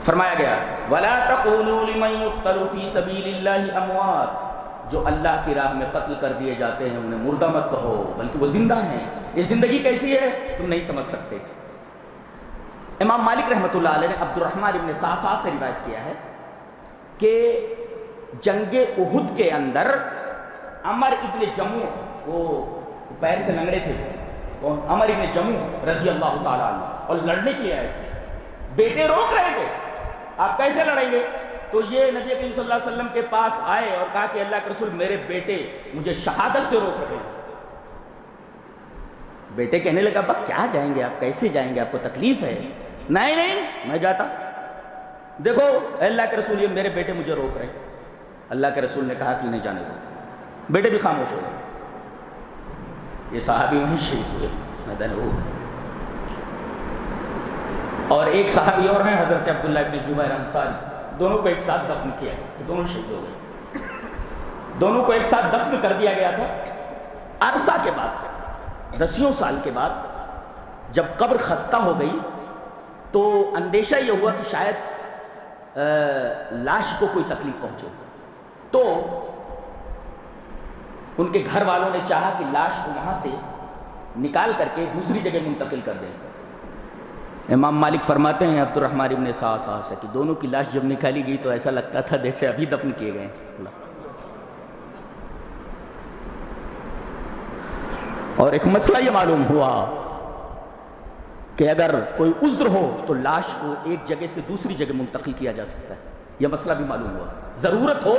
فرمایا گیا وَلَا تَقُولُوا لِمَن يُقْتَلُ فِي سَبِيلِ اللَّهِ أَمْوَاتٌ، جو اللہ کی راہ میں قتل کر دیے جاتے ہیں انہیں مردہ مت کہو بلکہ وہ زندہ ہیں۔ یہ زندگی کیسی ہے تم نہیں سمجھ سکتے۔ امام مالک رحمۃ اللہ علیہ نے عبد الرحمن ابن صعصع سے روایت کیا ہے کہ جنگ احد کے اندر عمر ابن جموح، وہ پیر سے لنگڑے تھے، کون؟ عمر ابن جموح رضی اللہ تعالیٰ عنہ، اور لڑنے کے لیے آئے تھے۔ بیٹے روک رہے تھے، آپ کیسے لڑیں گے؟ تو یہ نبی کریم صلی اللہ علیہ وسلم کے پاس آئے اور کہا کہ اللہ کے رسول میرے بیٹے مجھے شہادت سے روک رہے ہیں۔ بیٹے کہنے لگا ابا کیا جائیں گے آپ، کیسے جائیں گے، آپ کو تکلیف ہے؟ نہیں نہیں میں جاتا، دیکھو اللہ کے رسول یہ میرے بیٹے مجھے روک رہے ہیں۔ اللہ کے رسول نے کہا کہ نہیں جانے دو، بیٹے بھی خاموش ہو گئے۔ یہ صحابی وہیں شہید ہوئے میدان احد۔ اور ایک صحابی اور ہیں حضرت عبداللہ ابن جبیر انصاری، دونوں کو ایک ساتھ دفن کیا ہے، دونوں شہید ہو گئے، دونوں کو ایک ساتھ دفن کر دیا گیا تھا۔ عرصہ کے بعد، 10 سال کے بعد جب قبر خستہ ہو گئی تو اندیشہ یہ ہوا کہ شاید لاش کو کوئی تکلیف پہنچے، تو ان کے گھر والوں نے چاہا کہ لاش کو وہاں سے نکال کر کے دوسری جگہ منتقل کر دیں۔ امام مالک فرماتے ہیں عبد الرحمن ابن صعصع سے کہ دونوں کی لاش جب نکالی گئی تو ایسا لگتا تھا جیسے ابھی دفن کیے گئے ہیں۔ اور ایک مسئلہ یہ معلوم ہوا کہ اگر کوئی عذر ہو تو لاش کو ایک جگہ سے دوسری جگہ منتقل کیا جا سکتا ہے، یہ مسئلہ بھی معلوم ہوا۔ ضرورت ہو،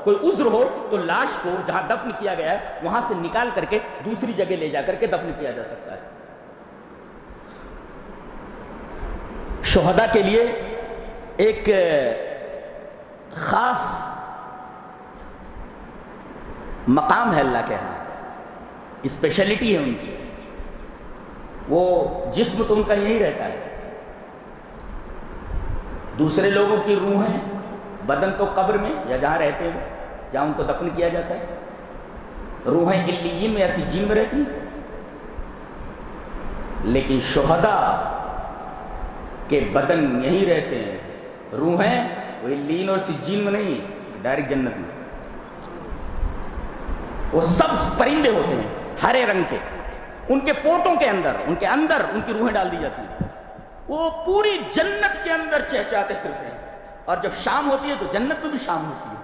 کوئی عذر ہو تو لاش کو جہاں دفن کیا گیا ہے وہاں سے نکال کر کے دوسری جگہ لے جا کر کے دفن کیا جا سکتا ہے۔ شہداء کے لیے ایک خاص مقام ہے اللہ کے ہاں، اسپیشلٹی ہے ان کی، وہ جسم تو ان کا یہی رہتا ہے، دوسرے لوگوں کی روحیں بدن تو قبر میں یا جہاں رہتے ہیں جہاں ان کو دفن کیا جاتا ہے، روحیں علیین میں یا سجین میں رہتی ہیں، لیکن شہداء کہ بدن یہیں رہتے ہیں، روحیں وہ علیین اور سجین میں نہیں، ڈائریکٹ جنت میں۔ وہ سب پرندے ہوتے ہیں ہرے رنگ کے، ان کے پوٹوں کے اندر ان کی روحیں ڈال دی جاتی ہیں، وہ پوری جنت کے اندر چہچہاتے پھرتے ہیں، اور جب شام ہوتی ہے تو جنت میں بھی شام ہوتی ہے۔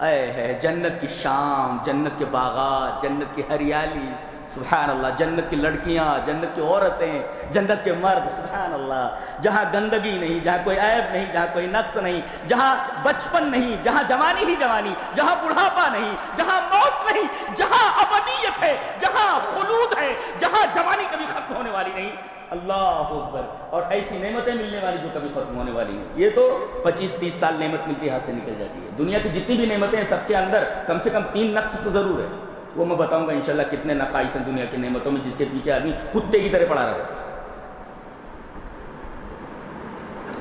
اے ہے جنت کی شام، جنت کے باغات، جنت کی ہریالی، سبحان اللہ، جنت کی لڑکیاں، جنت کی عورتیں، جنت کے مرد، سبحان اللہ، جہاں گندگی نہیں، جہاں کوئی عیب نہیں، جہاں کوئی نقص نہیں، جہاں بچپن نہیں، جہاں جوانی ہی جوانی، جہاں بڑھاپا نہیں، جہاں موت نہیں، جہاں ابدیت ہے، جہاں خلود ہے، جہاں جوانی کبھی ختم ہونے والی نہیں۔ اللہ اکبر، اور ایسی نعمتیں ملنے والی جو کبھی ختم ہونے والی نہیں۔ یہ تو 25-30 سال نعمت ملتی ہاتھ سے نکل جاتی ہے۔ دنیا کی جتنی بھی نعمتیں ہیں سب کے اندر کم سے کم 3 نقص تو ضرور ہے، وہ میں بتاؤں گا انشاءاللہ کتنے نقائص ہیں دنیا کی نعمتوں میں، جس کے پیچھے آدمی کتے کی طرح پڑا رہا ہے۔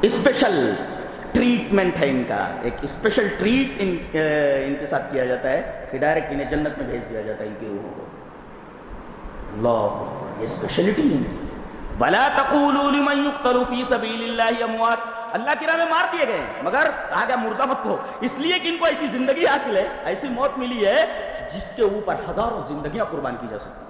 اسپیشل ٹریٹمنٹ ہے ان کا، ایک اسپیشل ٹریٹ ان کے ساتھ کیا جاتا ہے کہ ڈائریکٹ انہیں جنت میں بھیج دیا جاتا ہے ان کی روحوں کو۔ اللہ، یہ اسپیشلٹی ہے۔ وَلَا تَقُولُوا لِمَن يُقْتَلُ فِي سَبِيلِ اللَّهِ أَمْوَاتٌ، اللہ کی راہ میں مار دیے گئے ہیں، مگر کہا گیا مردہ مت کہو، اس لیے کہ ان کو ایسی زندگی حاصل ہے، ایسی موت ملی ہے جس کے اوپر ہزاروں زندگیاں قربان کی جا سکتی ہیں۔